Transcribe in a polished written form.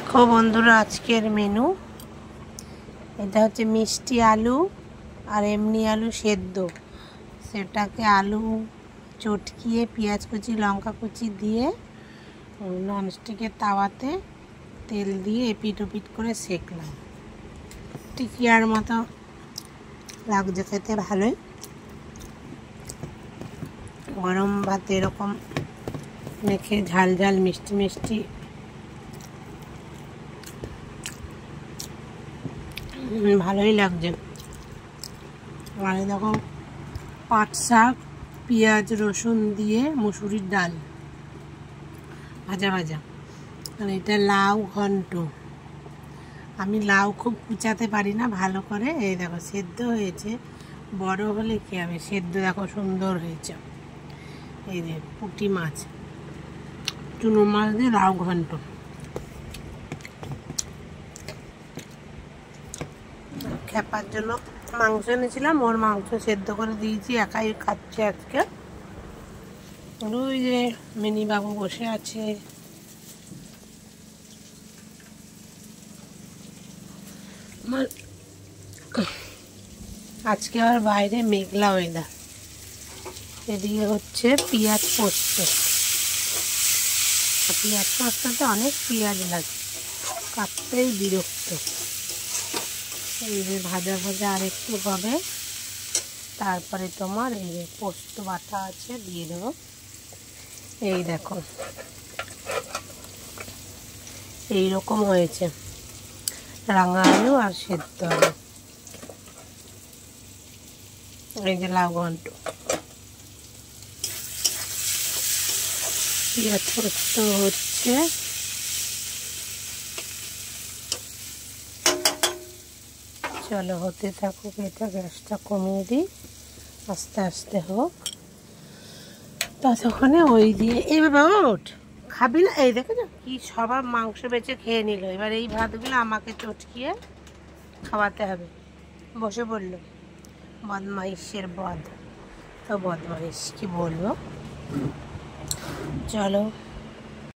দেখো বন্ধুরা, আজকের মেনু এটা হচ্ছে মিষ্টি আলু আর এমনি আলু সেদ্ধ। সেটাকে আলু চটকিয়ে পেঁয়াজ কুচি লঙ্কা কুচি দিয়ে ননস্টিকের তাওয়াতে তেল দিয়ে এপিট ওপিট করে সেঁকলাম। টিকিয়ার মতো লাগছে খেতে, ভালোই। গরম ভাতে এরকম মেখে ঝাল ঝাল মিষ্টি মিষ্টি ভালোই লাগছে। আর দেখো পাট শাক, পেঁয়াজ রসুন দিয়ে মুসুরির ডাল ভাজা ভাজা। আর এটা লাউ ঘন্ট। আমি লাউ খুব কুচাতে পারি না ভালো করে। এই দেখো সেদ্ধ হয়েছে, বড় হলে কি হবে, সেদ্ধ দেখো সুন্দর হয়েছে। এই যে পুঁটি মাছ, চুনো মাছ দিয়ে লাউ ঘন্ট। খেপার জন্য মাংস এনেছিলাম, ওর মাংস সেদ্ধ করে দিয়েছি, একাই খাচ্ছে আজকে। ওই যে মিনি বাবু বসে আছে। আজকে আবার বাইরে মেঘলা ওয়েদার। এদিকে হচ্ছে পেঁয়াজ পোস্ত। পেঁয়াজ পোস্ততে অনেক পেঁয়াজ লাগে, কাটতেই বিরক্ত। এই যে ভাজা ভাজা আর একটু হবে, তারপরে তোমার এই যে পোস্ত বাটা আছে দিয়ে দেবো। এই দেখো এইরকম হয়েছে, রাঙা আলু আর সেদ্ধ আলু। এই যে লাউ ঘন্ট, পেঁয়াজ পোস্ত হচ্ছে। চলো হতে থাকুক, এটা গ্যাসটা কমিয়ে দিই, আস্তে আস্তে হোক। ততক্ষণে ওই দিয়ে এই বাবা ওঠ, খাবি না? এই দেখো না কি সবার মাংস বেচে খেয়ে নিল। এবার এই ভাতগুলো আমাকে চটকিয়ে খাওয়াতে হবে। বসে পড়লো বদমাইশের বদ। তো বদমাইশ কি বলবো। চলো